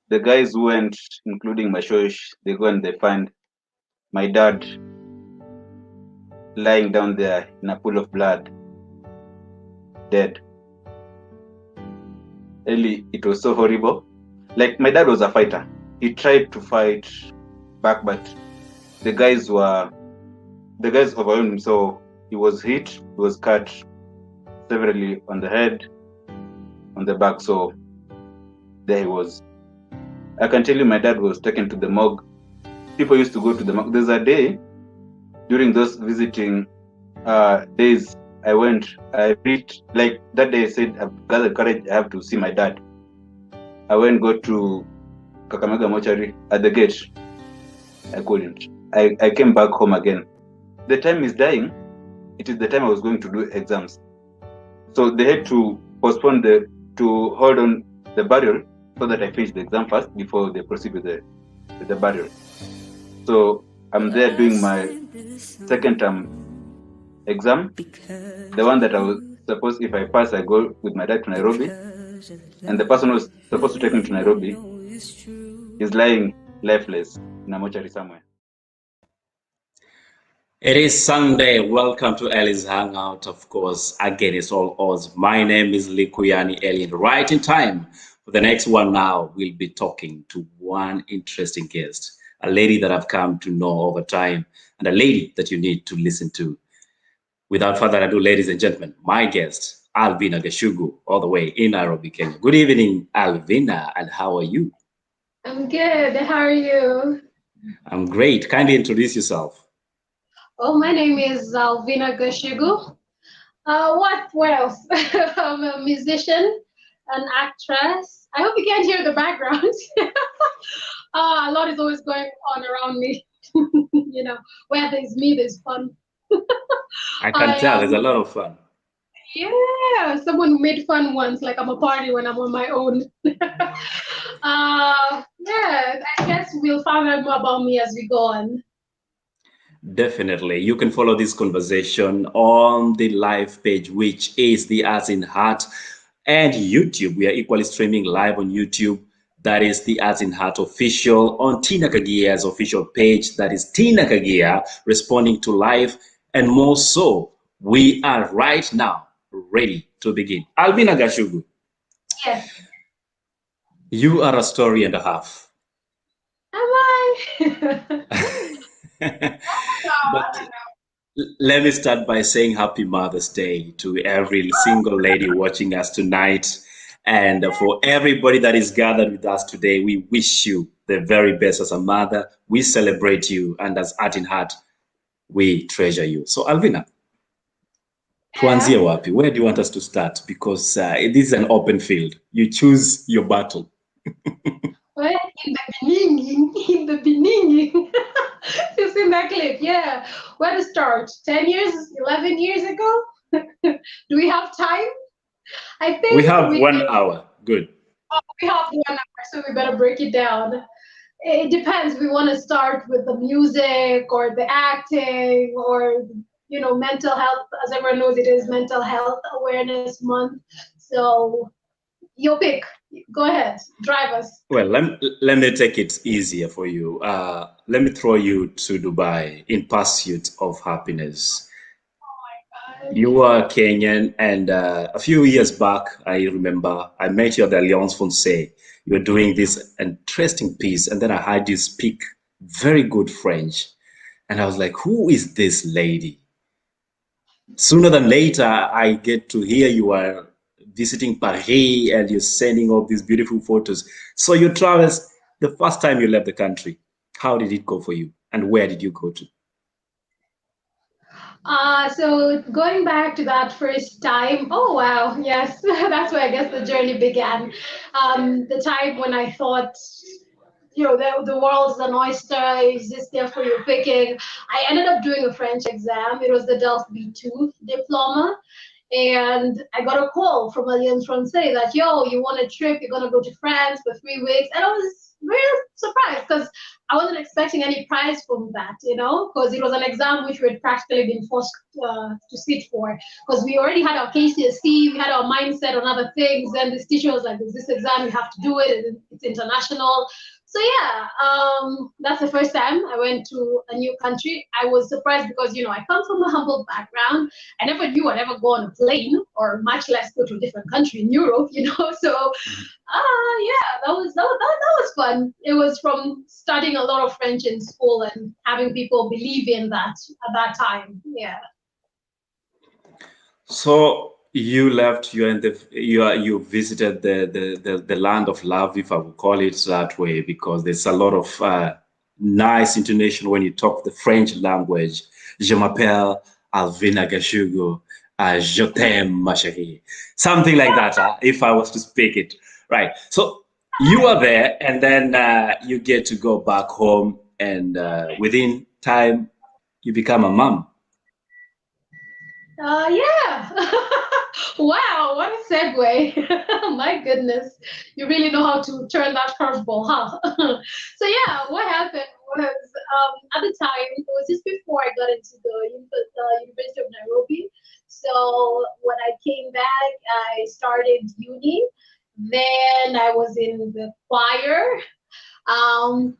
the guys who went, including Mashosh, they go and they find my dad lying down there in a pool of blood, dead. Really, it was so horrible. Like, my dad was a fighter. He tried to fight back, but the guys overwhelmed him. So he was hit, he was cut severely on the head, on the back. So there he was. I can tell you, my dad was taken to the morgue. People used to go to the morgue. There's a day during those visiting days, I reached, like that day I said, I've gathered courage, I have to see my dad. I went, go to Kakamega Mortuary at the gate. I couldn't. I came back home again. The time he's dying, it is the time I was going to do exams. So they had to postpone to hold on the burial so that I finish the exam first before they proceed with the burial. So I'm there doing my second term exam, the one that I was supposed, if I pass, I go with my dad to Nairobi, and the person who was supposed to take me to Nairobi is lying lifeless in a mortuary somewhere. It is Sunday. Welcome to Ellie's Hangout. Of course, again, it's all odds. My name is Likuyani Ellie. Right in time for the next one now, we'll be talking to one interesting guest, a lady that I've come to know over time, and a lady that you need to listen to. Without further ado, ladies and gentlemen, my guest, Alvina Gachugu, all the way in Nairobi, Kenya. Good evening, Alvina, and how are you? I'm good. How are you? I'm great. Kindly introduce yourself. Oh, my name is Alvina Gachugu. What else? I'm a musician, an actress. I hope you can't hear the background. A lot is always going on around me. You know, where there's me, there's fun. I can tell there's a lot of fun. Yeah, someone made fun once, like I'm a party when I'm on my own. Yeah, I guess we'll find out more about me as we go on. Definitely. You can follow this conversation on the live page, which is the Arts in Heart, and YouTube. We are equally streaming live on YouTube. That is the Arts in Heart official, on Tina Kagia's official page. That is Tina Kagia responding to live, and more so. We are right now ready to begin. Alvina Gachugu. Yes. You are a story and a half. Am I? But let me start by saying happy Mother's Day to every single lady watching us tonight. And for everybody that is gathered with us today, we wish you the very best as a mother. We celebrate you. And as Art in Heart, we treasure you. So Alvina, tuanzie wapi? Where do you want us to start? Because this is an open field. You choose your battle. Well, in the beginning, you've seen that clip, yeah. Where to start? 10 years, 11 years ago? Do we have time? I think we have 1 hour. Good. Oh, we have 1 hour, so we better break it down. It depends. We want to start with the music or the acting or, you know, mental health. As everyone knows, it is Mental Health Awareness Month. So your pick. Go ahead, drive us. Well, let me take it easier for you. Let me throw you to Dubai in pursuit of happiness. Oh my God. You are Kenyan, and a few years back, I remember I met you at the Alliance Française. You were doing this interesting piece, and then I heard you speak very good French, and I was like, "Who is this lady?" Sooner than later, I get to hear you are visiting Paris and you're sending all these beautiful photos. So you traveled the first time you left the country. How did it go for you? And where did you go to? So going back to that first time, oh wow, yes, that's where I guess the journey began. The time when I thought, you know, the world's an oyster, it's just there for your picking. I ended up doing a French exam. It was the DELF B2 diploma. And I got a call from Alliance Française that, yo, you want a trip, you're gonna go to France for 3 weeks. And I was very surprised because I wasn't expecting any prize from that, because it was an exam which we had practically been forced to sit for. Because we already had our KCSE, we had our mindset on other things. Then this teacher was like, "There's this exam, you have to do it. It's international." So yeah, that's the first time I went to a new country. I was surprised because I come from a humble background. I never knew I'd ever go on a plane, or much less go to a different country in Europe. So yeah, that was fun. It was from studying a lot of French in school and having people believe in that at that time. Yeah. So you left. You visited the land of love, if I would call it that way, because there's a lot of nice intonation when you talk the French language. Je m'appelle Alvina Gachugu. Je t'aime, ma chérie. Something like that, if I was to speak it. Right. So you are there, and then you get to go back home, and within time, you become a mom. Yeah. Wow, what a segue. My goodness. You really know how to turn that curveball, huh? So yeah, what happened was at the time, it was just before I got into the University of Nairobi. So when I came back, I started uni. Then I was in the choir.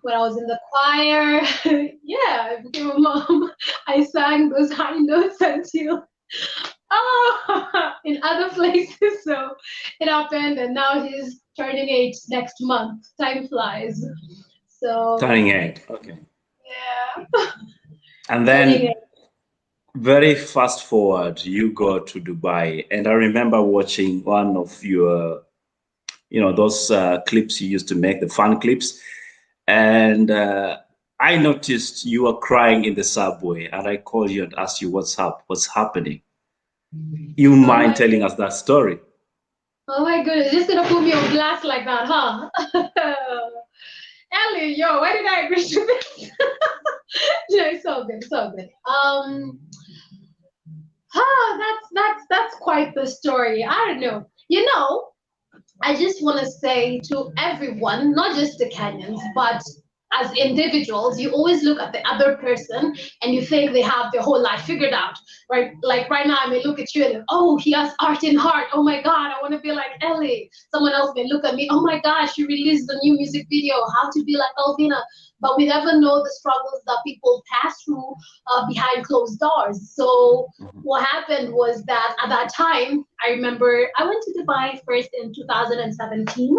When I was in the choir, yeah, I became a mom. I sang those high notes until in other places. So it happened, and now he's turning 8 next month. Time flies. So Turning 8. Okay. yeah, And turning then 8. very fast forward, you go to Dubai. And I remember watching one of your, those clips you used to make, the fun clips. And I noticed you were crying in the subway. And I called you and asked you what's up, what's happening. You Oh mind my, telling us that story? oh my goodness, just gonna put me on blast like that, huh? Ellie, yo, why did I agree to this? It's so good, so good. That's quite the story. I don't know. I just want to say to everyone, not just the Kenyans, but as individuals, you always look at the other person and you think they have their whole life figured out, right? Like right now, I may look at you and, oh, he has art in heart. Oh my God, I want to be like Ellie. Someone else may look at me, oh my gosh, she released a new music video, how to be like Alvina. But we never know the struggles that people pass through behind closed doors. So what happened was that at that time, I remember I went to Dubai first in 2017,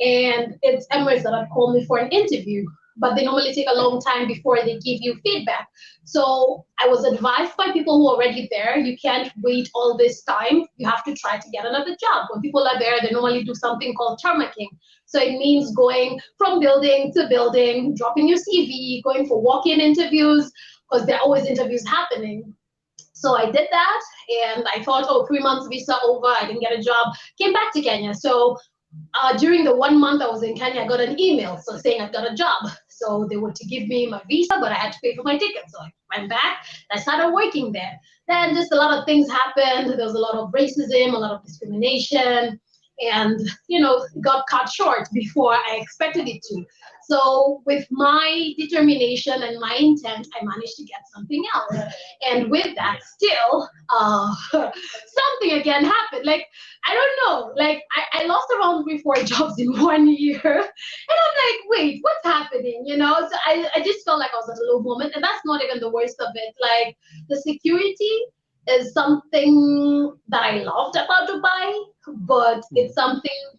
and it's Emirates that had called me for an interview, but they normally take a long time before they give you feedback. So I was advised by people who are already there, you can't wait all this time. You have to try to get another job. When people are there, they normally do something called tarmacking. So it means going from building to building, dropping your CV, going for walk-in interviews, because there are always interviews happening. So I did that, and I thought, oh, 3 months visa over, I didn't get a job, came back to Kenya. So during the 1 month I was in Kenya, I got an email saying I got a job. So they were to give me my visa, but I had to pay for my ticket. So I went back, I started working there. Then just a lot of things happened. There was a lot of racism, a lot of discrimination, and got cut short before I expected it to. So with my determination and my intent, I managed to get something else. And with that, still, something again happened. Like, I don't know, like I lost around 3-4 jobs in 1 year. And I'm like, wait, what's happening? So I just felt like I was at a low moment. And that's not even the worst of it. Like, the security is something that I loved about Dubai, but it's something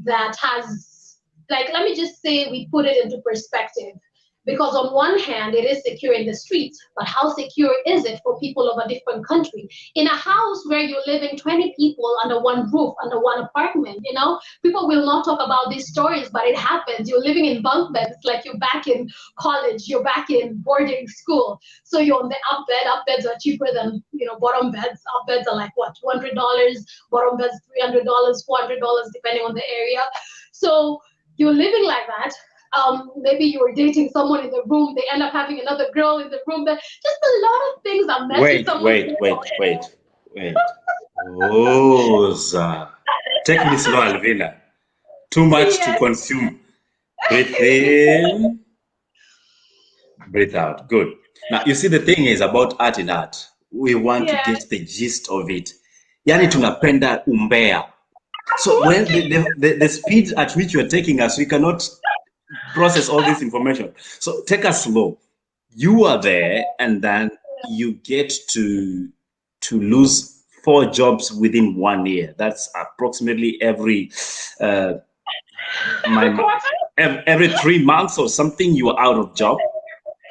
that has, like, let me just say, we put it into perspective. Because on one hand, it is secure in the streets, but how secure is it for people of a different country? In a house where you're living 20 people under one roof, under one apartment, people will not talk about these stories, but it happens. You're living in bunk beds, like you're back in college, you're back in boarding school. So you're on the up bed. Up beds are cheaper than, bottom beds. Up beds are like, what, $200, bottom beds, $300, $400, depending on the area. So you're living like that. Maybe you were dating someone in the room, they end up having another girl in the room. But just a lot of things are messing Wait. Rosa. Take me slow, Alvina. Too much to Yes. consume. Breathe in, breathe out. Good. Now, you see, the thing is about art in art. We want to Yeah. get the gist of it. Yani tunapenda umbea. So when the speed at which you're taking us, we cannot process all this information. So take us slow. You are there, and then you get to lose 4 jobs within 1 year. That's approximately uh, my every 3 months or something. You are out of job.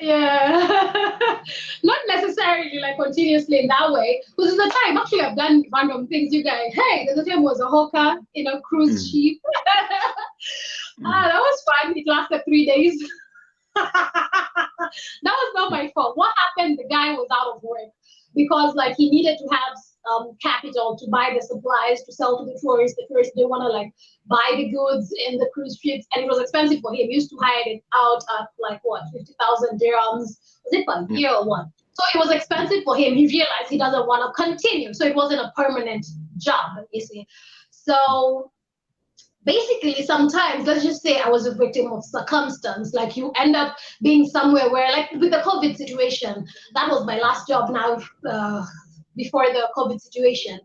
Yeah. Not necessarily like continuously in that way. Because there's a time actually I've done random things, you guys. Hey, there's a time was a hawker in a cruise ship. That was fun. It lasted 3 days. That was not my fault. What happened? The guy was out of work because like he needed to have capital to buy the supplies to sell to the tourists. The tourists didn't want to like buy the goods in the cruise ships, and it was expensive for him. He used to hire it out at like what 50,000 dirhams. Was it per year or what? So it was expensive for him. He realized he doesn't want to continue. So it wasn't a permanent job, you see. So basically sometimes let's just say I was a victim of circumstance, like you end up being somewhere where like with the COVID situation, that was my last job now. Before the COVID situation,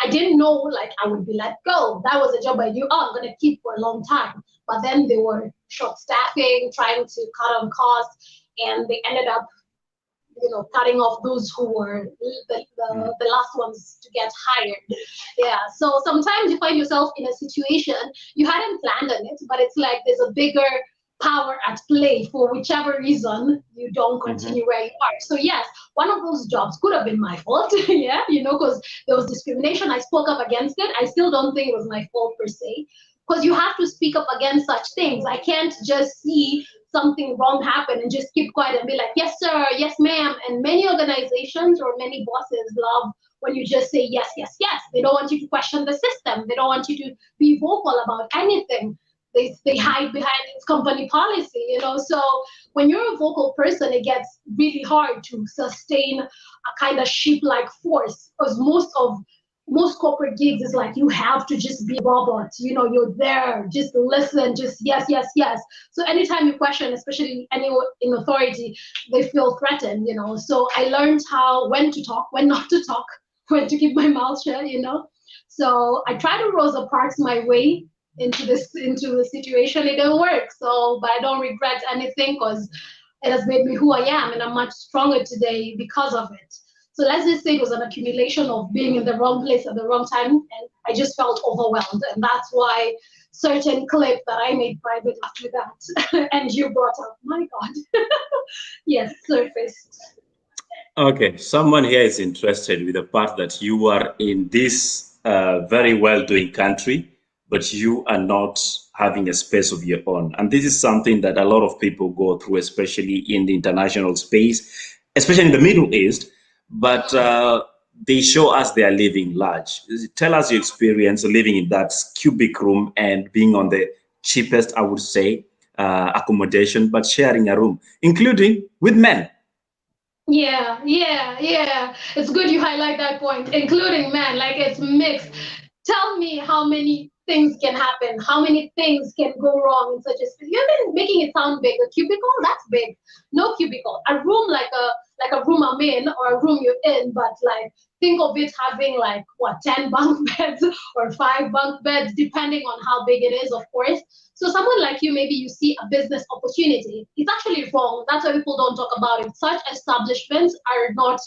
I didn't know like I would be let go. That was a job I knew, oh, I'm going to keep for a long time, but then they were short staffing, trying to cut on costs, and they ended up cutting off those who were the last ones to get hired. Yeah. So sometimes you find yourself in a situation you hadn't planned on it, but it's like there's a bigger power at play for whichever reason you don't continue where you are. So yes, one of those jobs could have been my fault. Yeah, because there was discrimination. I spoke up against it. I still don't think it was my fault per se, because you have to speak up against such things. I can't just see something wrong happen and just keep quiet and be like, yes, sir, yes, ma'am. And many organizations or many bosses love when you just say yes, yes, yes. They don't want you to question the system. They don't want you to be vocal about anything. They hide behind its company policy. So when you're a vocal person, it gets really hard to sustain a kind of sheep-like force, because most corporate gigs is like you have to just be a robot. You're there, just listen, just yes, yes, yes. So anytime you question, especially anyone in authority, they feel threatened. So I learned when to talk, when not to talk, when to keep my mouth shut. So I try to Rosa Parks my way into the situation. It didn't work. So, but I don't regret anything, because it has made me who I am, and I'm much stronger today because of it. So let's just say it was an accumulation of being in the wrong place at the wrong time, and I just felt overwhelmed. And that's why certain clip that I made private after that, and you brought up, my God, yes, surfaced. Okay, someone here is interested with the part that you are in this very well-doing country, but you are not having a space of your own. And this is something that a lot of people go through, especially in the international space, especially in the Middle East. But they show us they are living large. Tell us your experience living in that cubic room and being on the cheapest, I would say, accommodation, but sharing a room, including with men. Yeah, yeah, yeah. It's good you highlight that point, including men, like it's mixed. Tell me how many things can happen, how many things can go wrong in such a space. You've been making it sound big. A cubicle, that's big. No cubicle. A room like a room I'm in or a room you're in, but like think of it having like what 10 bunk beds or 5 bunk beds, depending on how big it is, of course. So someone like you, maybe you see a business opportunity. It's actually wrong. That's why people don't talk about it. Such establishments are not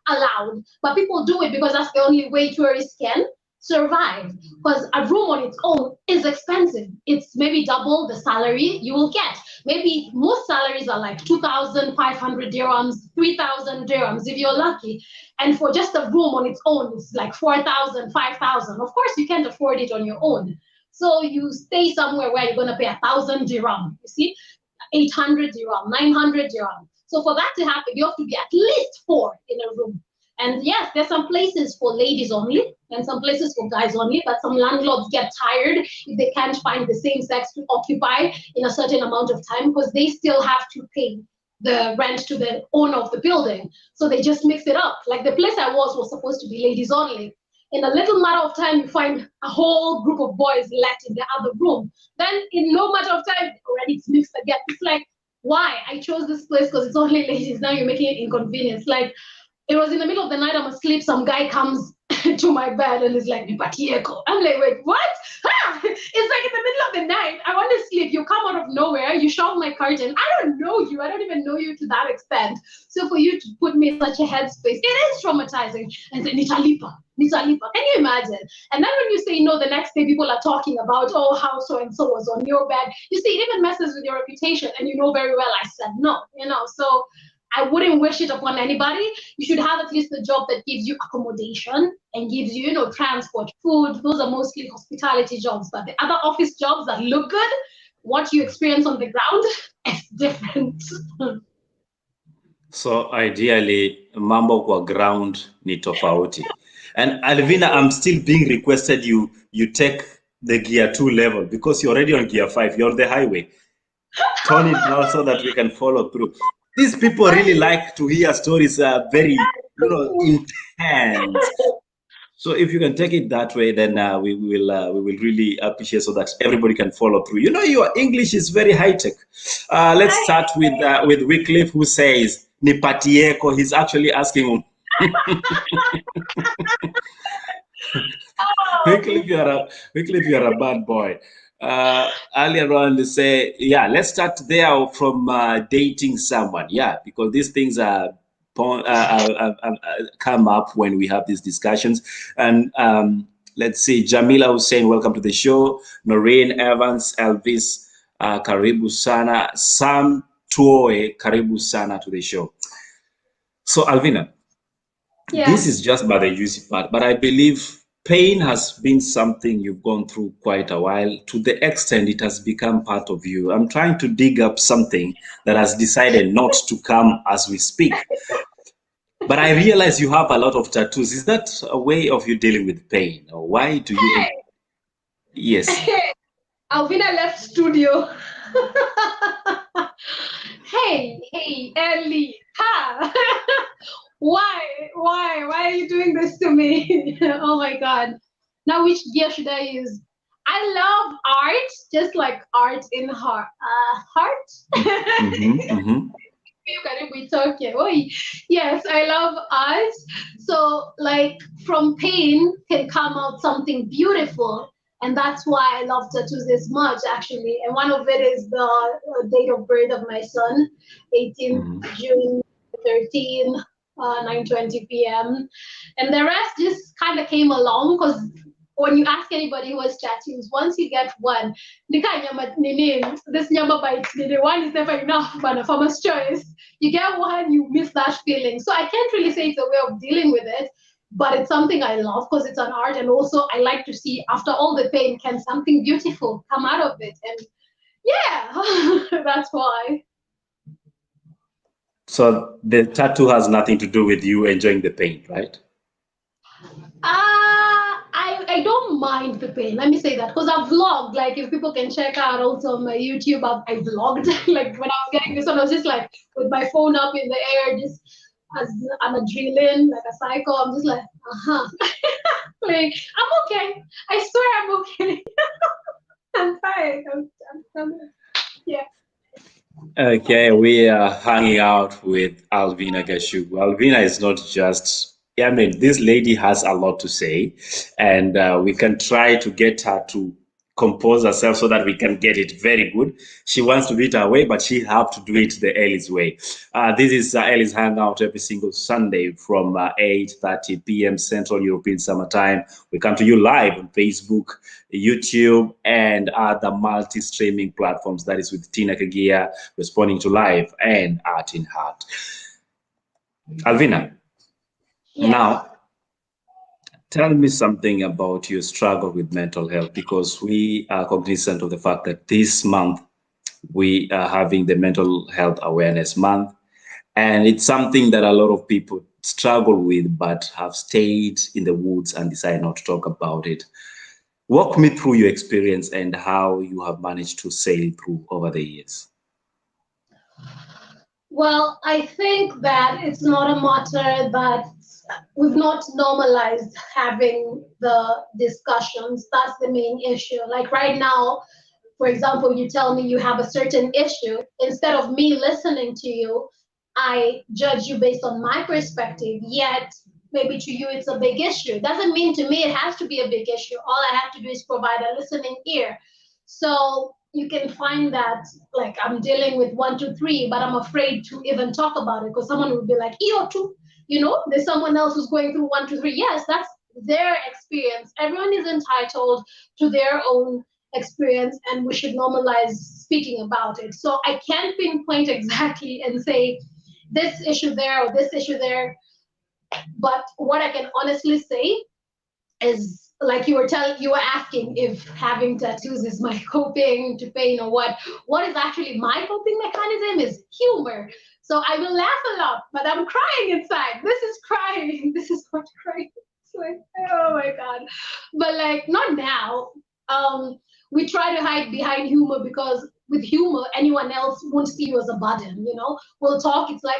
allowed, but people do it because that's the only way tourists can survive. Because a room on its own is expensive. It's maybe double the salary you will get. Maybe most salaries are like 2,500 dirhams, 3,000 dirhams if you're lucky. And for just a room on its own, it's like 4,000, 5,000. Of course, you can't afford it on your own. So you stay somewhere where you're going to pay 1,000 dirham, you see, 800 dirham, 900 dirham. So for that to happen, you have to be at least 4 in a room. And yes, there's some places for ladies only and some places for guys only, but some landlords get tired if they can't find the same sex to occupy in a certain amount of time, because they still have to pay the rent to the owner of the building. So they just mix it up. Like the place I was supposed to be ladies only. In a little matter of time, you find a whole group of boys let in the other room. Then in no matter of time, already it's mixed again. It's like, why? I chose this place because it's only ladies. Now you're making it inconvenience. Like, it was in the middle of the night, I'm asleep, some guy comes to my bed and is like, Nipatieko. I'm like, wait, what? Ah! It's like in the middle of the night, I want to sleep, you come out of nowhere, you shove my curtain, I don't know you, I don't even know you to that extent. So for you to put me in such a headspace, it is traumatizing. And say, Nitalipa, can you imagine? And then when you say no, the next day people are talking about, oh, how so-and-so was on your bed. You see, it even messes with your reputation, and you know very well I said no, so I wouldn't wish it upon anybody. You should have at least a job that gives you accommodation and gives you, transport, food. Those are mostly hospitality jobs. But the other office jobs that look good, what you experience on the ground is different. So ideally, mambo kwa ground ni tofauti. And Alvina, I'm still being requested you take the gear 2 level because you're already on gear 5. You're on the highway. Turn it down so that we can follow through. These people really like to hear stories very, intense. So if you can take it that way, then we will really appreciate so that everybody can follow through. Your English is very high tech. Let's start with Wycliffe, who says Nipatieko. He's actually asking. Wycliffe, you're a bad boy. Earlier on, they say, yeah, let's start there from dating someone. Yeah, because these things are come up when we have these discussions. And let's see, Jamila Hussein, welcome to the show. Noreen Evans, Elvis, Karibu Sana. Sam Tuoe, Karibu Sana to the show. So, Alvina, this is just by the juicy part, but I believe pain has been something you've gone through quite a while. To the extent it has become part of you. I'm trying to dig up something that has decided not to come as we speak. But I realize you have a lot of tattoos. Is that a way of you dealing with pain? Or why do you... Hey. Yes. Hey. Alvina left studio. Hey, Ellie. Ha! Why are you doing this to me? Oh my God. Now which gear should I use? I love art, just like art in heart. Yes, I love art. So like from pain can come out something beautiful. And that's why I love tattoos this much, actually. And one of it is the date of birth of my son, 18th June 13, 9:20 p.m. And the rest just kind of came along because when you ask anybody who has tattoos, once you get one, this nyama bite, one is never enough, but a farmer's choice. You get one, you miss that feeling. So I can't really say it's a way of dealing with it, but it's something I love because it's an art, and also I like to see after all the pain, can something beautiful come out of it? And yeah, that's why. So the tattoo has nothing to do with you enjoying the pain, right? I don't mind the pain. Let me say that because I've vlogged. Like if people can check out also my YouTube, I vlogged. Like when I was getting this one, I was just like with my phone up in the air, just as I'm adrenaline, like a psycho. I'm just like, like I'm okay. I swear I'm okay. I'm fine. Yeah. Okay, we are hanging out with Alvina Gachugu. Alvina is not just, I mean, this lady has a lot to say, and we can try to get her to compose herself so that we can get it very good. She wants to do it her way, but she have to do it the Ellie's way. This is Ellie's Hangout every single Sunday from 8:30 p.m. Central European Summer Time. We come to you live on Facebook, YouTube, and other multi-streaming platforms. That is with Tina Kagia, responding to live and Art in Heart. Alvina, Yes. Now, tell me something about your struggle with mental health, because we are cognizant of the fact that this month we are having the Mental Health Awareness Month, and it's something that a lot of people struggle with but have stayed in the woods and decide not to talk about it. Walk me through your experience and how you have managed to sail through over the years. Well, I think that it's not a matter that we've not normalized having the discussions. That's the main issue. Like right now, for example, you tell me you have a certain issue, instead of me listening to you, I judge you based on my perspective, yet maybe to you it's a big issue. Doesn't mean to me it has to be a big issue. All I have to do is provide a listening ear. So you can find that like I'm dealing with 1, 2, 3, but I'm afraid to even talk about it because someone will be like, "Yo, too," there's someone else who's going through 1, 2, 3. Yes, that's their experience. Everyone is entitled to their own experience, and we should normalize speaking about it. So I can't pinpoint exactly and say this issue there or this issue there, but what I can honestly say is like you were asking if having tattoos is my coping to pain or what is actually my coping mechanism is humor. So I will laugh a lot, but I'm crying inside. This is crying. This is what crying. It's like, oh my god. But like not now. We try to hide behind humor because with humor anyone else won't see you as a burden. We'll talk, it's like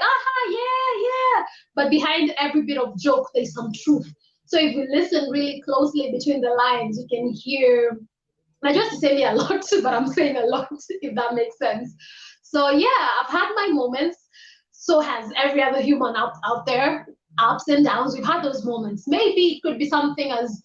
yeah, but behind every bit of joke there's some truth. So if you listen really closely between the lines, you can hear, I just say me a lot, but I'm saying a lot, if that makes sense. So yeah, I've had my moments. So has every other human out there, ups and downs. We've had those moments. Maybe it could be something as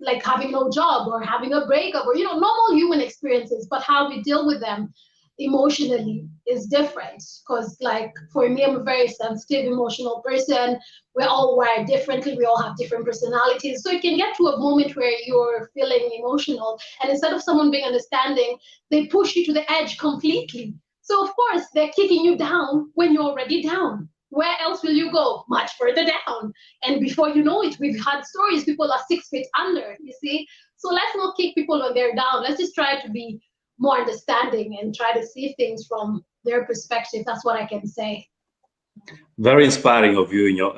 like having no job or having a breakup or normal human experiences, but how we deal with them emotionally is different. Because like for me, I'm a very sensitive emotional person. We're all wired differently, we all have different personalities, so it can get to a moment where you're feeling emotional, and instead of someone being understanding, they push you to the edge completely. So of course they're kicking you down when you're already down. Where else will you go? Much further down. And before you know it, we've had stories, people are 6 feet under, you see. So let's not kick people when they're down. Let's just try to be more understanding and try to see things from their perspective. That's what I can say. Very inspiring of you in your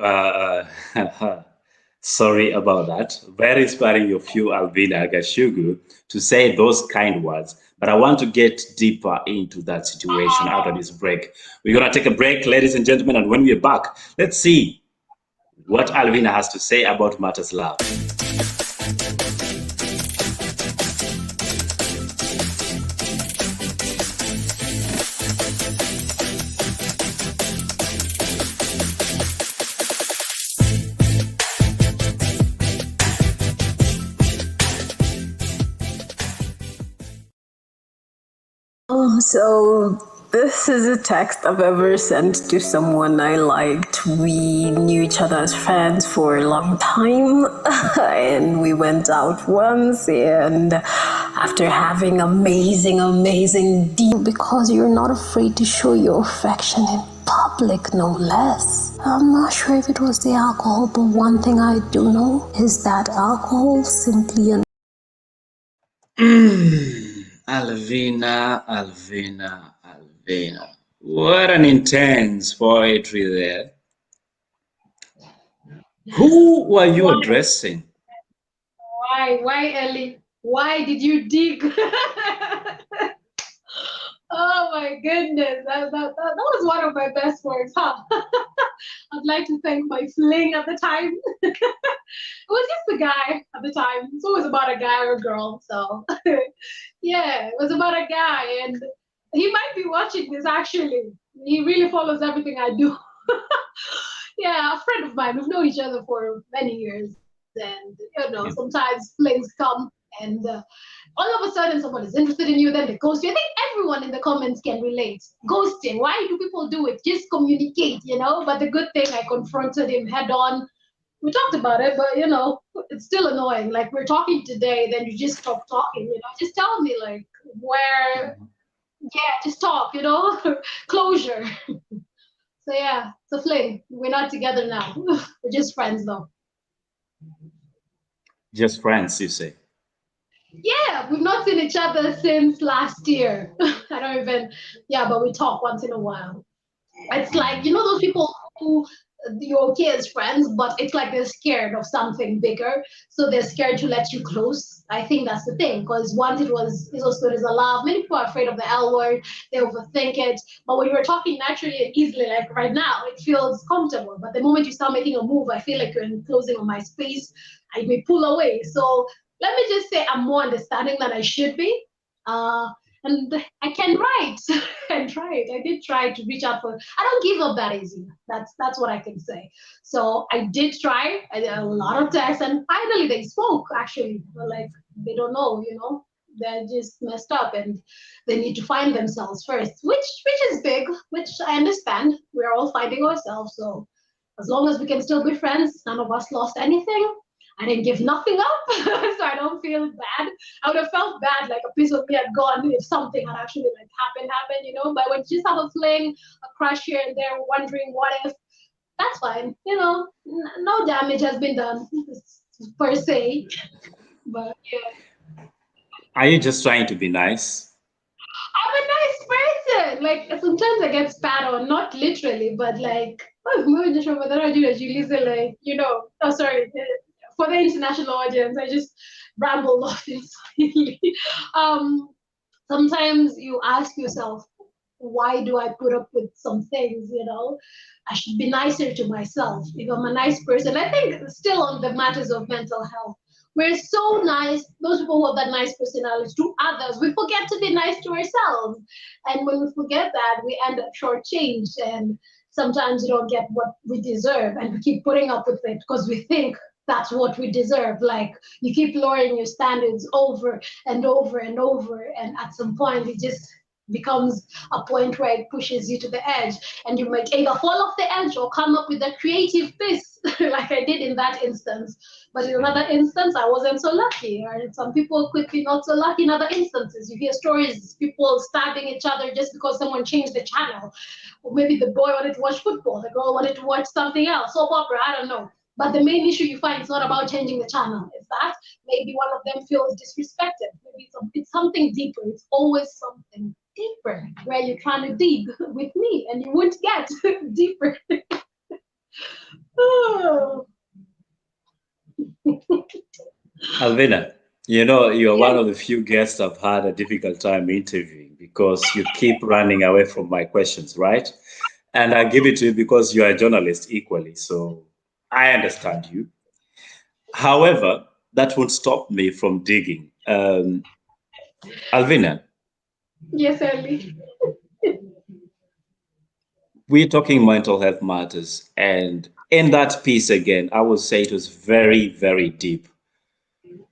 sorry about that. Very inspiring of you, Alvina Gachugu, to say those kind words. But I want to get deeper into that situation after this break. We're gonna take a break, ladies and gentlemen, and when we're back, let's see what Alvina has to say about matters love. So this is a text I've ever sent to someone I liked. We knew each other as friends for a long time and we went out once, and after having amazing deal, because you're not afraid to show your affection in public, no less. I'm not sure if it was the alcohol, but one thing I do know is that alcohol simply Alvina. What an intense poetry there. Who were you addressing? Why, Ellie? Why did you dig? Oh my goodness, that was one of my best words, huh? I'd like to thank my fling at the time. It was just a guy at the time. It's always about a guy or a girl. So yeah, it was about a guy, and he might be watching this actually. He really follows everything I do. Yeah, a friend of mine. We've known each other for many years, and sometimes flings come, and all of a sudden someone is interested in you, then they ghost you. I think everyone in the comments can relate. Ghosting. Why do people do it? Just communicate, But the good thing, I confronted him head on. We talked about it, but it's still annoying. Like we're talking today, then you just stop talking. Just tell me like where. Yeah, just talk. Closure. So yeah, it's a fling. We're not together now. We're just friends though. Just friends, you say? Yeah, we've not seen each other since last year. I don't even, yeah, but we talk once in a while. It's like, those people who you're okay as friends, but it's like they're scared of something bigger, so they're scared to let you close. I think that's the thing, because once it was a love, many people are afraid of the L word, they overthink it. But when you're talking naturally and easily, like right now, it feels comfortable. But the moment you start making a move, I feel like you're enclosing on my space. I may pull away. So let me just say I'm more understanding than I should be. Uh, and I can write and try it. I did try to reach out for. I don't give up that easy. That's what I can say. So I did try. I did a lot of tests, and finally they spoke. Actually, like they don't know, they're just messed up, and they need to find themselves first, which is big. Which I understand. We're all finding ourselves. So as long as we can still be friends, none of us lost anything. I didn't give nothing up, so I don't feel bad. I would have felt bad, like a piece of me had gone if something had actually like happened. But when you just have a fling, a crush here and there, wondering what if, that's fine. No damage has been done per se. But yeah, Are you just trying to be nice? I'm a nice person. Like sometimes I get spat on, not literally, but like, oh sorry, for the international audience, I just rambled off in Swahili. um, Sometimes you ask yourself, why do I put up with some things? I should be nicer to myself. If I'm a nice person, I think still on the matters of mental health, we're so nice. Those people who have that nice personality to others, we forget to be nice to ourselves. And when we forget that, we end up shortchanged. And sometimes we don't get what we deserve. And we keep putting up with it because we think that's what we deserve. Like you keep lowering your standards over and over and over. And at some point, it just becomes a point where it pushes you to the edge, and you might either fall off the edge or come up with a creative piece like I did in that instance. But in another instance, I wasn't so lucky, or some people quickly not so lucky. In other instances, you hear stories, people stabbing each other just because someone changed the channel, or maybe the boy wanted to watch football, the girl wanted to watch something else, soap opera, I don't know. But the main issue you find is not about changing the channel. It's that maybe one of them feels disrespected. Maybe it's something deeper. It's always something deeper where you're trying to dig with me, and you won't get deeper. Oh. Alvina, you're one Yeah. of the few guests I've had a difficult time interviewing because you keep running away from my questions, right? And I give it to you because you are a journalist equally, so I understand you. However, that won't stop me from digging. Alvina, Yes, Ali. we're talking mental health matters, and in that piece again, I would say it was very, very deep.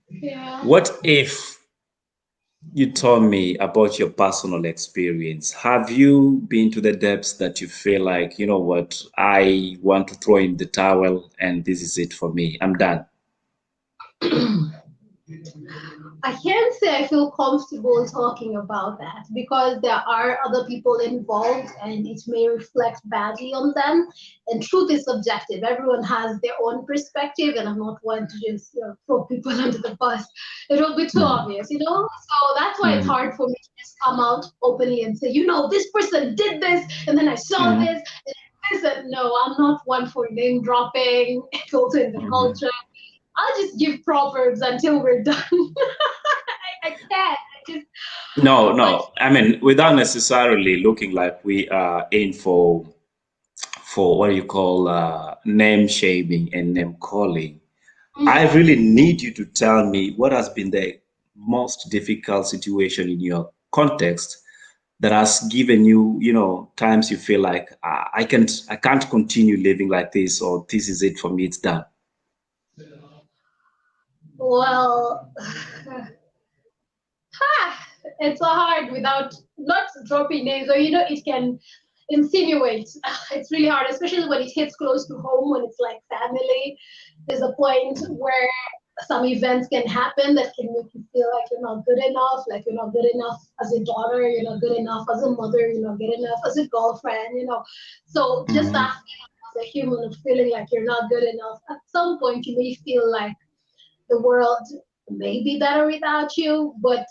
Yeah. What if you told me about your personal experience? Have you been to the depths that you feel like, you know what, I want to throw in the towel and this is it for me? I'm done. I can't say I feel comfortable talking about that because there are other people involved and it may reflect badly on them. And truth is subjective. Everyone has their own perspective, and I'm not one to just throw people under the bus. It will be too Mm, obvious. So that's why it's mm, hard for me to just come out openly and say, this person did this, and then I saw mm, this. And this, and no, I'm not one for name dropping. It's also in the mhm. culture. I'll just give proverbs until we're done. I can't. I just, No, but no. I mean, without necessarily looking like we are in for what you call name shaming and name calling. I mm, really need you to tell me what has been the most difficult situation in your context that has given you, times you feel like I can't continue living like this, or this is it for me, it's done. well, it's so hard without not dropping names, or it can insinuate. It's really hard, especially when it hits close to home, when it's like family. There's a point where some events can happen that can make you feel like you're not good enough, like you're not good enough as a daughter, you're not good enough as a mother, you're not good enough as a girlfriend. So just Mhm. that feeling as a human of feeling like you're not good enough, at some point you may feel like the world may be better without you, but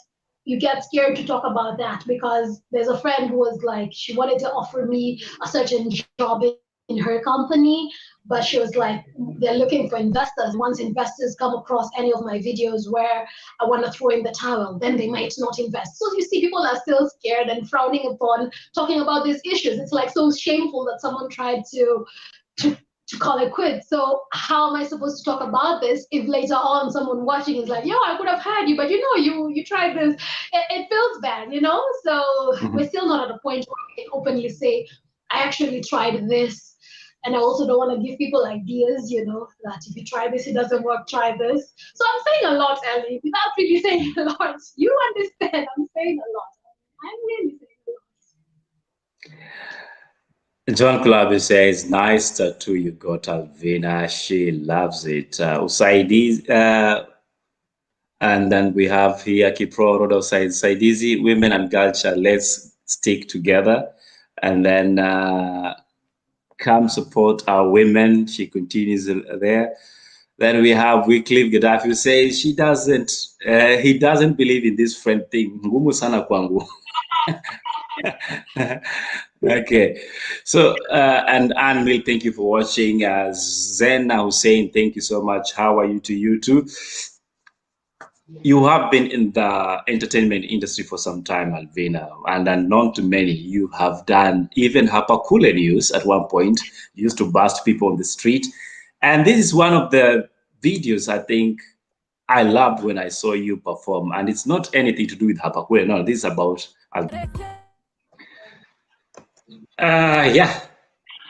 you get scared to talk about that because there's a friend who was like, she wanted to offer me a certain job in the in her company, but she was like, they're looking for investors. Once investors come across any of my videos where I want to throw in the towel, then they might not invest. So you see, people are still scared and frowning upon talking about these issues. It's like so shameful that someone tried to call it quits. So how am I supposed to talk about this if later on someone watching is like, yo, I could have had you, but you tried this. It feels bad, So we're still not at a point where we can openly say, I actually tried this. And I also don't want to give people ideas, that if you try this, it doesn't work, try this. So I'm saying a lot, Ellie, without really saying a lot. You understand, I'm saying a lot. I'm really saying a lot. John Clubby says, nice tattoo you got, Alvina. She loves it. Usaidi, and then we have here Kipro Road of Saidizi, women and culture, let's stick together. And then come support our women. She continues there. Then we have Wycliffe Gaddafi who says he doesn't believe in this friend thing. Ngumu sana kwangu. Okay, so and Anne Mill, thank you for watching. Zena Hussein, thank you so much. How are you to you too? You have been in the entertainment industry for some time, Alvina, and unknown to many, you have done even Hapakule News at one point. You used to bust people on the street. And this is one of the videos I think I loved when I saw you perform. And it's not anything to do with Hapakule. No, this is about... yeah.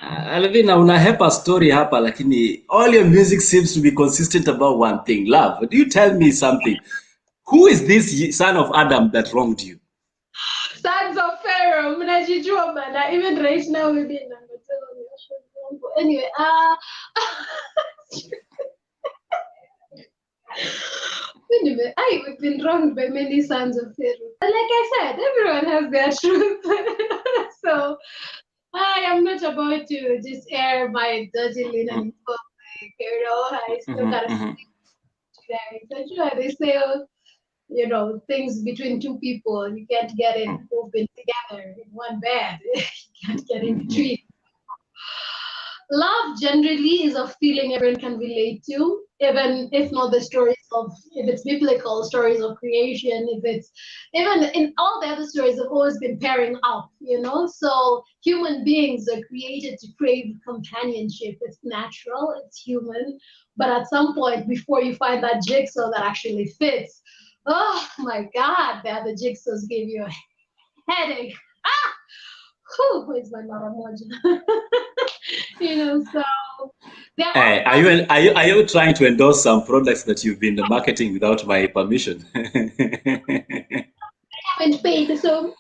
Alvina, unahepa story hapa, lakini all your music seems to be consistent about one thing, love. Do you tell me something? Who is this son of Adam that wronged you? Sons of Pharaoh, mnajijua bana. Even right now we've been anyway. Anyway, we've been wronged by many sons of Pharaoh. But like I said, everyone has their truth. So I am not about to just air my dirty linen in public. I still gotta say, they say, things between two people, you can't get it who've been together in one bed. You can't get in between. Love generally is a feeling everyone can relate to, even if not the stories of, if it's biblical stories of creation, if it's even in all the other stories have always been pairing up, So human beings are created to crave companionship. It's natural, it's human. But at some point, before you find that jigsaw that actually fits, oh my God, the other jigsaws give you a headache. Where's my mama moja? So hey, are you trying to endorse some products that you've been marketing without my permission? I haven't paid, so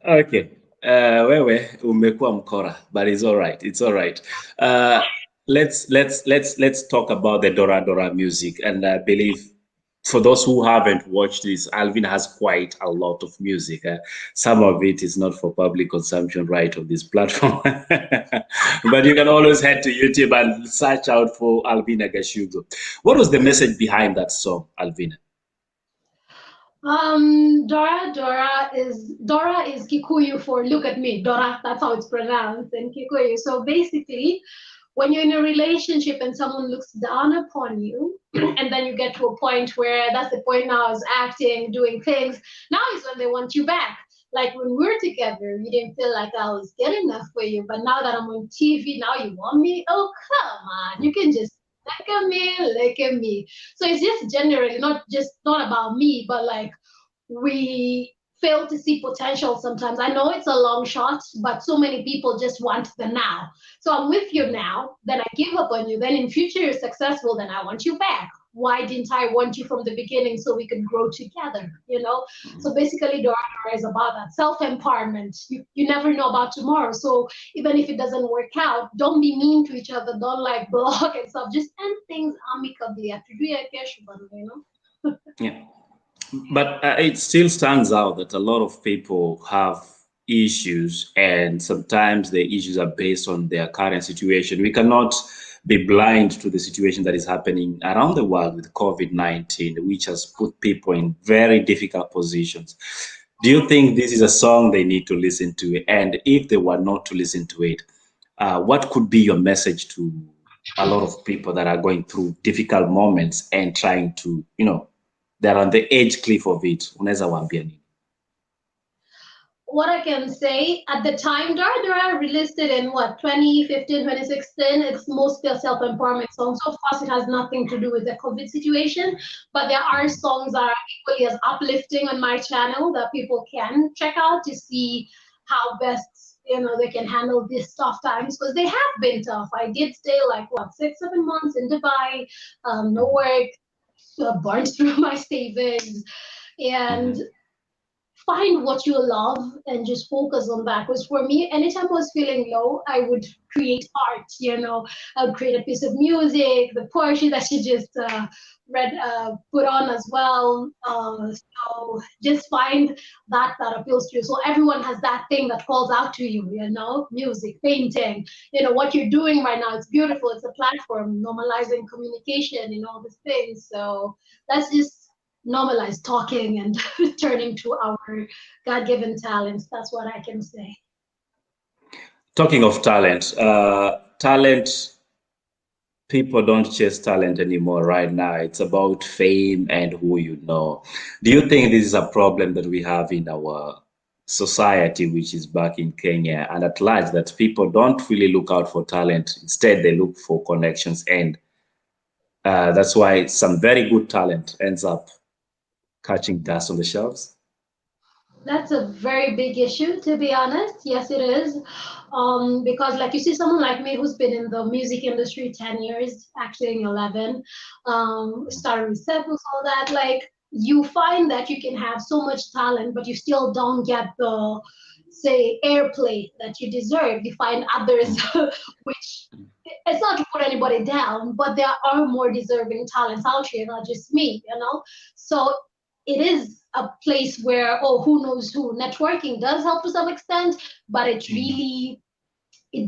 okay. Wewe umekuwa mkora, but it's all right. It's all right. Let's talk about the Dora Dora music, and I believe for those who haven't watched this, Alvin has quite a lot of music. Some of it is not for public consumption right on this platform. But you can always head to YouTube and search out for Alvina Gachugu. What was the message behind that song, Alvina? Dora is Kikuyu for look at me. Dora, that's how it's pronounced in Kikuyu. So basically, when you're in a relationship and someone looks down upon you, and then you get to a point where that's the point now is acting, doing things, now is when they want you back. Like when we're together, you didn't feel like I was good enough for you, but now that I'm on TV, now you want me? Oh, come on. You can just look at me. So it's just generally not about me, but like we fail to see potential sometimes. I know it's a long shot, but so many people just want the now. So I'm with you now, then I give up on you. Then in future you're successful, then I want you back. Why didn't I want you from the beginning so we could grow together, So basically Dora Dora is about that self-empowerment. You never know about tomorrow. So even if it doesn't work out, don't be mean to each other. Don't like block and stuff. Just end things amicably. Yeah. But it still stands out that a lot of people have issues, and sometimes the issues are based on their current situation. We cannot be blind to the situation that is happening around the world with COVID-19, which has put people in very difficult positions. Do you think this is a song they need to listen to? And if they were not to listen to it, what could be your message to a lot of people that are going through difficult moments and trying to, they're on the edge cliff of it? Unaweza waambia nini? What I can say at the time, Dara released it in what, 2015, 2016. It's mostly a self-empowerment song. So of course it has nothing to do with the COVID situation, but there are songs that are equally as uplifting on my channel that people can check out to see how best they can handle these tough times, because they have been tough. I did stay like what, 6-7 months in Dubai, no work, burned through my savings, and find what you love and just focus on that. Because for me, anytime I was feeling low, I would create art. I would create a piece of music, the poetry that you just put on as well. So just find that appeals to you. So everyone has that thing that calls out to you. Music, painting. What you're doing right now. It's beautiful. It's a platform normalizing communication. All these things. So that's just normalize talking and turning to our God-given talents. That's what I can say. Talking of talent, people don't chase talent anymore right now. It's about fame and who you know. Do you think this is a problem that we have in our society, which is back in Kenya and at large, that people don't really look out for talent? Instead, they look for connections, and that's why some very good talent ends up catching dust on the shelves? That's a very big issue, to be honest. Yes, it is. Because like you see someone like me who's been in the music industry 10 years, actually 11, started with Sepus, all that, like you find that you can have so much talent, but you still don't get the, say, airplay that you deserve. You find others, which it's not to put anybody down, but there are more deserving talents out here, not just me. So it is a place where, who knows who, networking does help to some extent, but it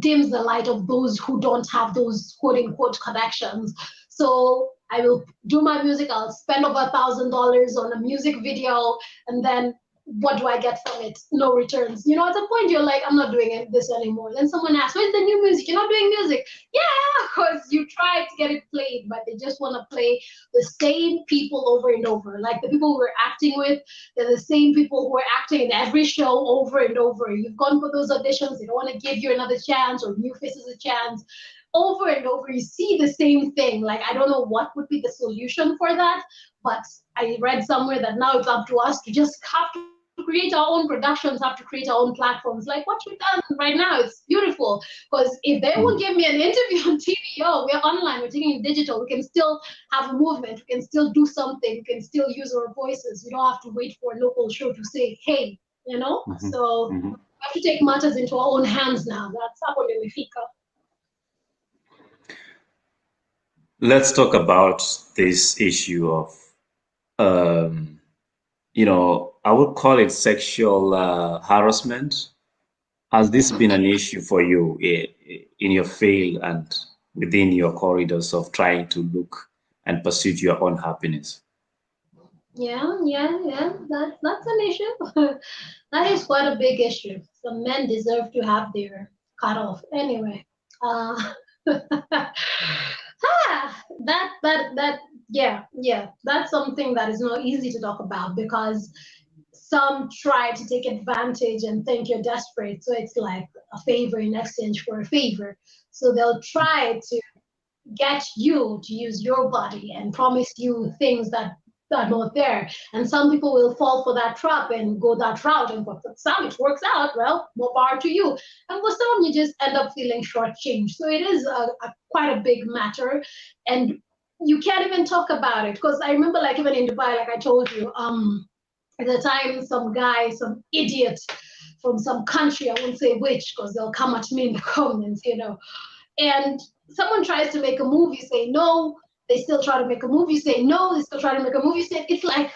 dims the light of those who don't have those quote unquote connections. So I will do my music, I'll spend over $1,000 on a music video, and then what do I get from it? No returns. At the point you're like, I'm not doing this anymore. Then someone asks, where's the new music? You're not doing music. Yeah, because you tried to get it played, but they just want to play the same people over and over. Like the people we're acting with, they're the same people who are acting in every show over and over. You've gone for those auditions, they don't want to give you another chance or new faces a chance. Over and over, you see the same thing. Like, I don't know what would be the solution for that, but I read somewhere that now it's up to us to just have to create our own productions, have to create our own platforms. Like what you've done right now, it's beautiful. Because if they won't give me an interview on TV, we're online, we're taking it digital, we can still have a movement, we can still do something, we can still use our voices. We don't have to wait for a local show to say, hey, So we have to take matters into our own hands now. That's hapo limefika. Let's talk about this issue of I would call it sexual harassment. Has this been an issue for you in your field and within your corridors of trying to look and pursue your own happiness? Yeah. That's an issue. That is quite a big issue. Some men deserve to have their cut off. Anyway, that's something that is not easy to talk about, because some try to take advantage and think you're desperate. So it's like a favor in exchange for a favor. So they'll try to get you to use your body and promise you things that are not there. And some people will fall for that trap and go that route. And for some, it works out. Well, more power to you. And for some, you just end up feeling shortchanged. So it is quite a big matter. And you can't even talk about it. Because I remember, like, even in Dubai, like I told you, at the time, some guy, some idiot from some country, I won't say which, because they'll come at me in the comments, and someone tries to make a movie, say no, they still try to make a movie, say no, they still try to make a movie, say, it's like,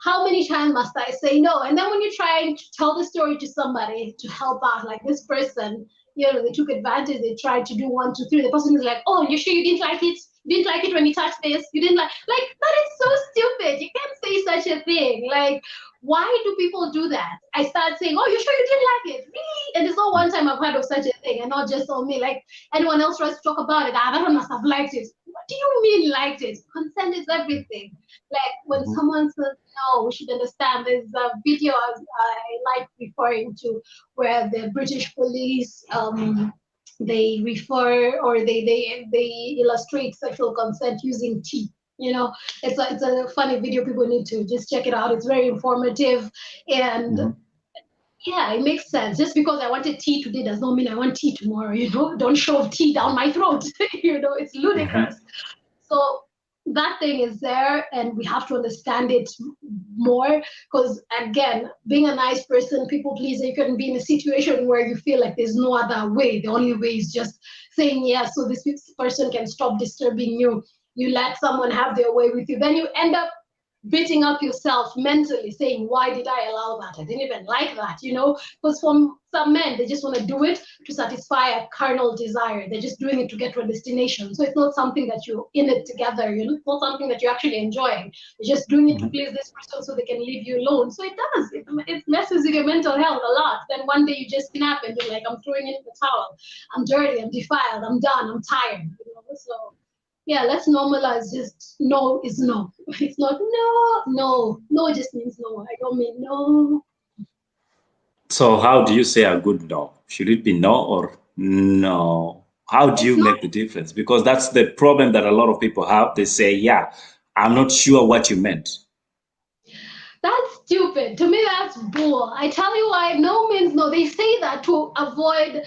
how many times must I say no? And then when you try to tell the story to somebody to help out, like this person, they took advantage, they tried to do 1, 2, 3, the person is like, oh, you sure you didn't like it? You didn't like it when you touched this? You didn't like that is so stupid. You can't say such a thing. Like, Why do people do that? I start saying, oh, you sure you didn't like it? Really? And it's not one time I've heard of such a thing, and not just on me. Like anyone else tries to talk about it, I don't must have liked it. What do you mean liked it? Consent is everything. Like when someone says no, we should understand. There's a video I like referring to where the British police they refer or they illustrate sexual consent using tea. You know, it's a funny video. People need to just check it out. It's very informative, and yeah, it makes sense. Just because I wanted tea today does not mean I want tea tomorrow. You know, don't shove tea down my throat. You know, it's ludicrous. So that thing is there, and we have to understand it more. Because again, being a nice person, people pleaser, you can be in a situation where you feel like there's no other way. The only way is just saying yes, so this person can stop disturbing you. You let someone have their way with you, then you end up beating up yourself mentally, saying, why did I allow that? I didn't even like that, you know? Because for some men, they just want to do it to satisfy a carnal desire. They're just doing it to get to a destination. So it's not something that you're in it together, you know? It's not something that you're actually enjoying. You're just doing it to please this person so they can leave you alone. So it does. It messes with your mental health a lot. Then one day you just snap and you're like, I'm throwing in the towel. I'm dirty. I'm defiled. I'm done. I'm tired. You know? So yeah, let's normalize just no is no. It's not no just means no. I don't mean no. So how do you say a good no? Should it be no or no? How do you It's not. make the difference? Because that's the problem that a lot of people have. They say, yeah, I'm not sure what you meant. That's stupid. To me, that's bull. I tell you why. No means no. They say that to avoid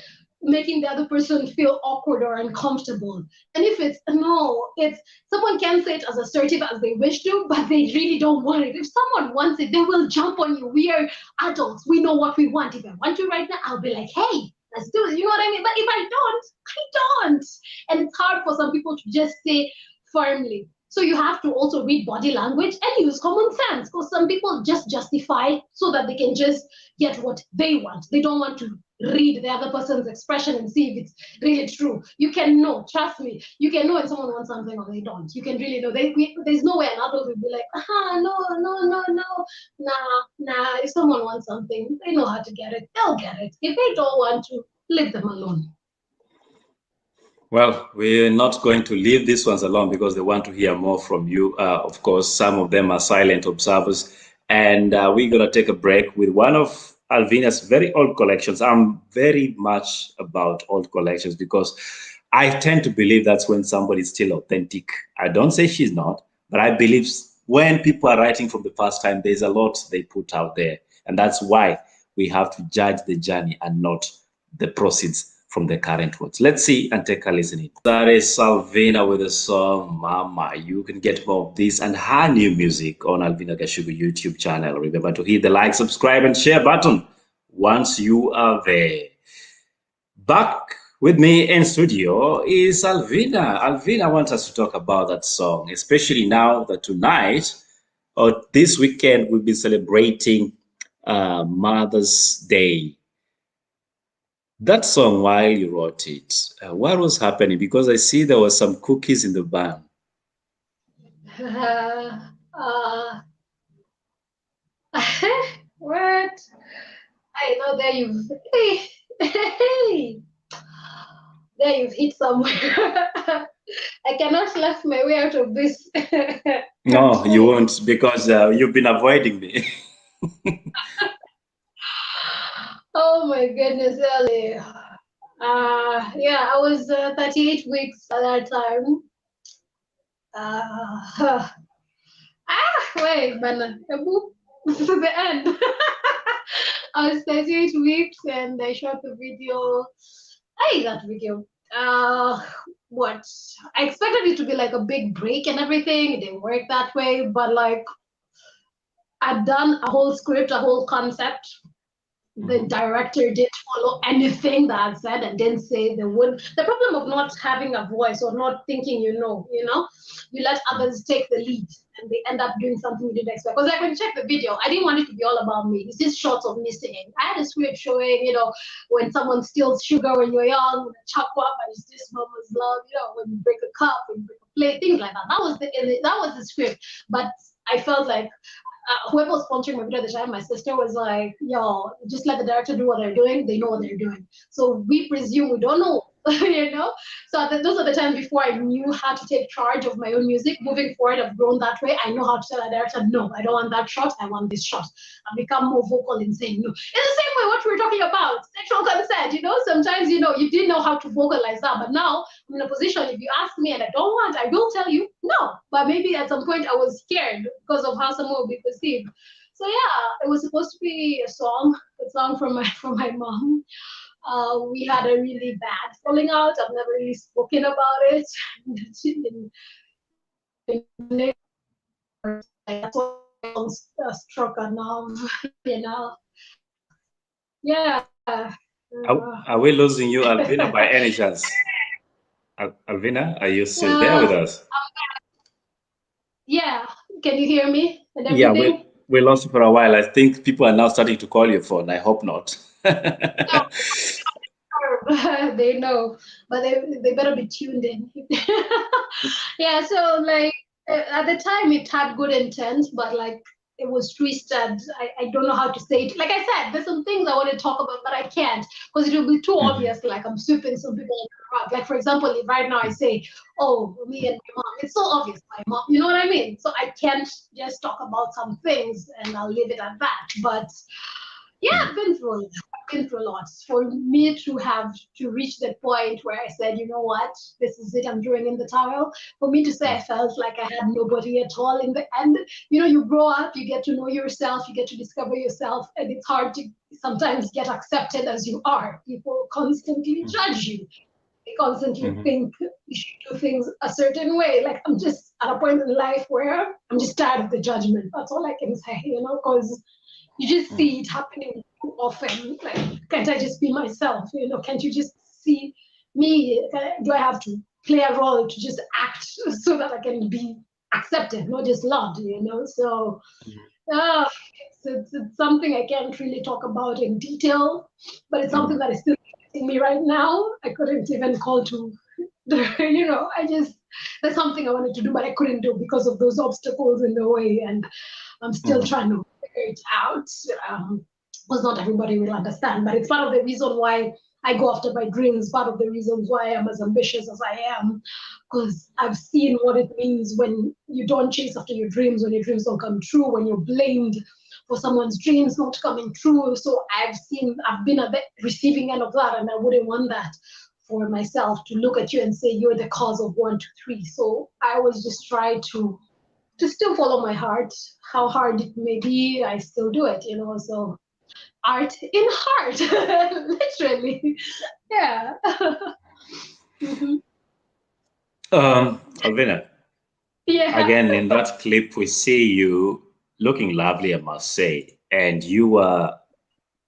making the other person feel awkward or uncomfortable. And if it's no, it's someone can say it as assertive as they wish to, but they really don't want it. If someone wants it, they will jump on you. We are adults. We know what we want. If I want you right now, I'll be like, hey, let's do it. You know what I mean? But if I don't, I don't. And it's hard for some people to just say firmly. So you have to also read body language and use common sense, because some people just justify so that they can just get what they want. They don't want to read the other person's expression and see if it's really true. You can know, trust me, you can know if someone wants something or they don't. You can really know. There's no way an adult will be like, no, nah. If someone wants something, they know how to get it. They'll get it. If they don't want to, leave them alone. Well, we're not going to leave these ones alone because they want to hear more from you. Of course, some of them are silent observers. And we're going to take a break with one of Alvina's very old collections. I'm very much about old collections because I tend to believe that's when somebody's still authentic. I don't say she's not, but I believe when people are writing from the first time, there's a lot they put out there. And that's why we have to judge the journey and not the proceeds from the current ones. Let's see and take a listen. That is Alvina with the song Mama. You can get more of this and her new music on Alvina Gachugu YouTube channel. Remember to hit the like, subscribe, and share button once you are there. Back with me in studio is Alvina. Alvina wants us to talk about that song, especially now that tonight or this weekend we'll be celebrating Mother's Day. That song, while you wrote it, what was happening? Because I see there was some cookies in the band. What? I know that there you've hit somewhere. I cannot laugh my way out of this. No, you won't, because you've been avoiding me. Oh my goodness, Ellie. Yeah, I was 38 weeks at that time. Wait, man, this is the end. I was 38 weeks and I shot the video. I that video. What? I expected it to be like a big break and everything. It didn't work that way, but like I'd done a whole script, a whole concept. The director didn't follow anything that I said and didn't say the word. The problem of not having a voice or not thinking, you know, you let others take the lead and they end up doing something you didn't expect. Because like when you check the video, I didn't want it to be all about me. It's just shots of me singing. I had a script showing, when someone steals sugar when you're young, when a chop up and it's this mama's love, when you break a cup, when you break a plate, things like that. That was the script. But I felt like whoever was sponsoring my video at the time, my sister was like, yo, just let the director do what they're doing. They know what they're doing. So we presume we don't know, you know? So those are the times before I knew how to take charge of my own music. Moving forward, I've grown that way. I know how to tell a director, no, I don't want that shot. I want this shot. I've become more vocal in saying no. In the same way, what we were talking about, sexual consent, you know, sometimes, you know, you didn't know how to vocalize that. But now I'm in a position, if you ask me and I don't want, I will tell you no. But maybe at some point I was scared because of how someone would be perceived. So yeah, it was supposed to be a song from my mom. We had a really bad falling out. I've never really spoken about it. That's what struck a nerve, you know. Yeah. Are we losing you, Alvina, by any chance? Alvina, are you still there with us? Yeah. Can you hear me and Yeah, everything? we lost you for a while. I think people are now starting to call your phone. I hope not. No. They know, but they better be tuned in. Yeah, so like at the time it had good intent, but like it was twisted. I don't know how to say it. Like I said, there's some things I want to talk about, but I can't because it will be too obvious. Like I'm sweeping some people under the rug. Like for example, if right now I say, "Oh, me and my mom," it's so obvious, my mom. You know what I mean? So I can't just talk about some things and I'll leave it at that. But yeah, I've been through a lot. I've been through a lot. For me to have to reach that point where I said, you know what, this is it, I'm throwing in the towel. For me to say I felt like I had nobody at all in the end. You know, you grow up, you get to know yourself, you get to discover yourself, and it's hard to sometimes get accepted as you are. People constantly judge you. They constantly think you should do things a certain way. Like I'm just at a point in life where I'm just tired of the judgment. That's all I can say, you know, because you just see it happening too often. Like, can't I just be myself? You know, can't you just see me? Do I have to play a role to just act so that I can be accepted, not just loved? You know, so it's something I can't really talk about in detail, but it's something that is still affecting me right now. I couldn't even call to, you know, there's something I wanted to do, but I couldn't do because of those obstacles in the way, and I'm still trying to figure it out. Because not everybody will understand, but it's part of the reason why I go after my dreams, part of the reasons why I am as ambitious as I am, because I've seen what it means when you don't chase after your dreams, when your dreams don't come true, when you're blamed for someone's dreams not coming true. So I've been at the receiving end of that, and I wouldn't want that for myself to look at you and say you're the cause of 1, 2, 3. So I always just try to still follow my heart. How hard it may be, I still do it, you know. So art in heart, literally. Yeah. Alvina, Yeah. again, in that clip, we see you looking lovely, I must say, and you were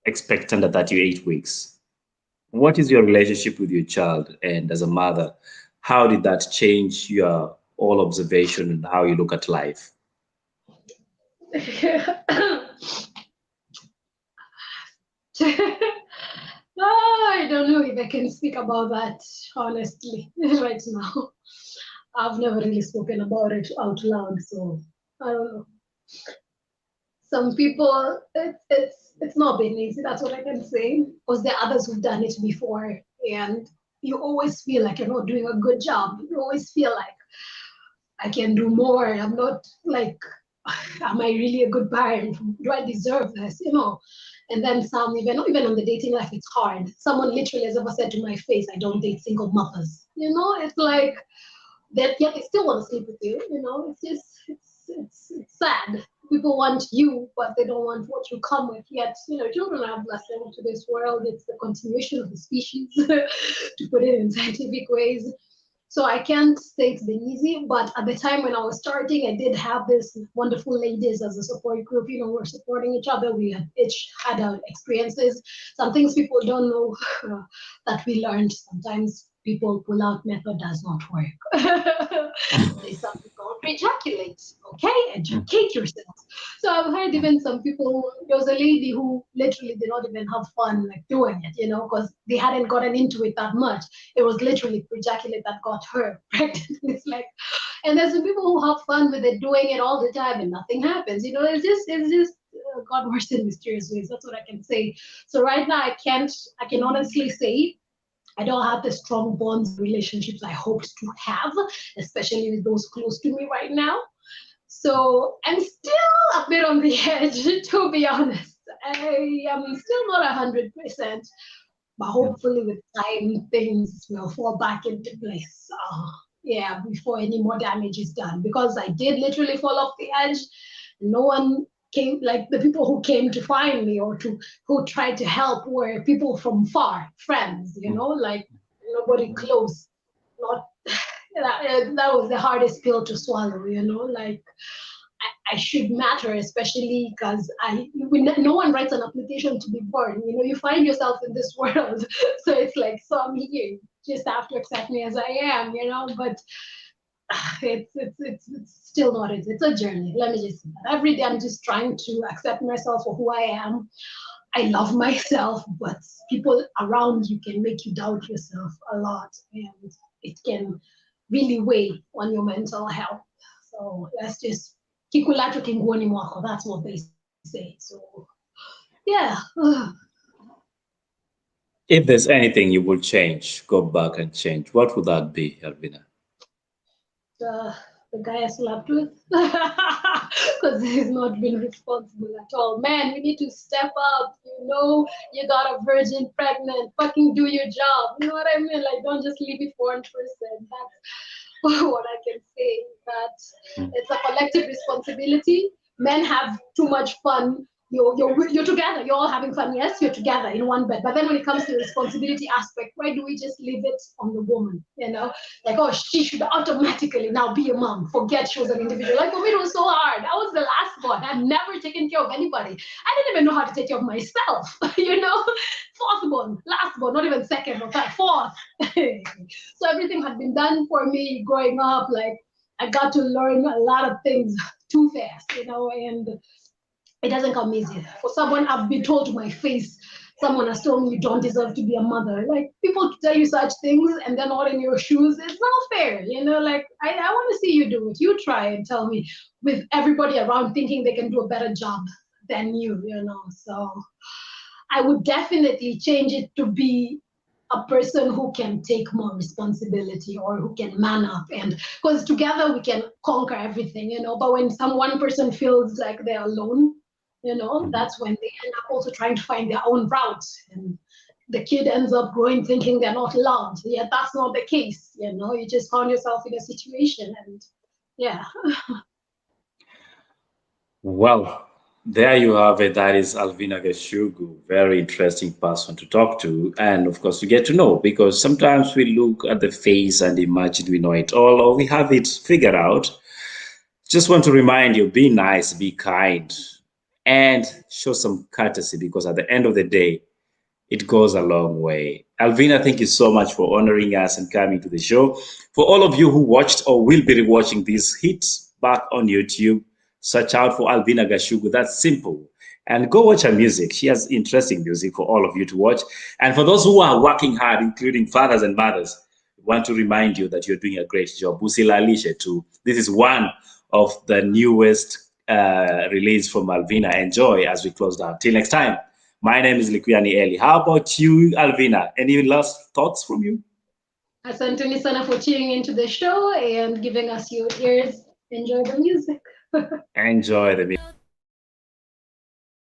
expectant at 38 weeks. What is your relationship with your child? And as a mother, how did that change your all observation and how you look at life? I don't know if I can speak about that honestly right now. I've never really spoken about it out loud, so I don't know. Some people, it's not been easy. That's what I can say. Because there are others who've done it before, and you always feel like you're not doing a good job. You always feel like I can do more. I'm not like, am I really a good parent? Do I deserve this? You know. And then some, even on the dating life, it's hard. Someone literally has ever said to my face, "I don't date single mothers." You know, it's like that. Yet they still want to sleep with you. You know, it's just it's sad. People want you, but they don't want what you come with. Yet, you know, children are a blessing to this world. It's the continuation of the species, to put it in scientific ways. So I can't say it's been easy, but at the time when I was starting, I did have this wonderful ladies as a support group. You know, we're supporting each other. We had each had our experiences. Some things people don't know that we learned. Sometimes people pull out method does not work. There's something called don't ejaculate, okay? Educate yourself. So I've heard even some people, there was a lady who literally did not even have fun like doing it, because they hadn't gotten into it that much. It was literally ejaculate that got her pregnant. It's like, and there's some people who have fun with it, doing it all the time, and nothing happens. It's just God works in mysterious ways. That's what I can say. So right now, I can honestly say I don't have the strong bonds, relationships I hoped to have, especially with those close to me right now. So I'm still a bit on the edge, to be honest. I am still not 100%, but hopefully with time things will fall back into place. Yeah, before any more damage is done, because I did literally fall off the edge. No one came, like the people who came to find me or who tried to help were people from far, friends, like nobody close. Not that was the hardest pill to swallow, like I should matter, especially because no one writes an application to be born. You find yourself in this world, so it's like, so I'm here. Just have to accept me as I am, But it's still not it. It's a journey. Let me just say that. Every day I'm just trying to accept myself for who I am. I love myself, but people around you can make you doubt yourself a lot, and it can really weigh on your mental health. So let's just kikulacho kingoni mwako. That's what they say. So yeah. If there's anything you would change, go back and change, what would that be, Alvina? The guy I slept with, because he's not been responsible at all. Man, we need to step up. You got a virgin pregnant. Fucking do your job. You know what I mean? Like, don't just leave it for one person. That's what I can say. That it's a collective responsibility. Men have too much fun. You're together. You're all having fun. Yes, you're together in one bed. But then when it comes to the responsibility aspect, why do we just leave it on the woman? Like, oh, she should automatically now be a mom. Forget she was an individual. Like, for me, it was so hard. I was the last born. I'd never taken care of anybody. I didn't even know how to take care of myself. Fourth born, last born, not even second or third, fourth. So everything had been done for me growing up. Like, I got to learn a lot of things too fast, and it doesn't come easy. For someone, I've been told to my face, someone has told me you don't deserve to be a mother. Like, people tell you such things and they're not in your shoes. It's not fair, like, I want to see you do it. You try and tell me, with everybody around thinking they can do a better job than you, So I would definitely change it to be a person who can take more responsibility or who can man up, and because together we can conquer everything, but when one person feels like they're alone, that's when they end up also trying to find their own route, and the kid ends up growing thinking they're not loved. Yet that's not the case. You just found yourself in a situation, and yeah. Well, there you have it. That is Alvina Gachugu, very interesting person to talk to, and of course to get to know, because sometimes we look at the face and imagine we know it all or we have it figured out. Just want to remind you, be nice, be kind, and show some courtesy, because at the end of the day, it goes a long way. Alvina, thank you so much for honoring us and coming to the show. For all of you who watched or will be rewatching these hits back on YouTube, search out for Alvina Gachugu. That's simple. And go watch her music. She has interesting music for all of you to watch. And for those who are working hard, including fathers and mothers, I want to remind you that you're doing a great job. Usilalishe too. This is one of the newest release from Alvina. Enjoy as we close down. Till next time. My name is Liquiani Eli. How about you, Alvina? Any last thoughts from you? Asanteni sana for tuning into the show and giving us your ears. Enjoy the music. Enjoy the music.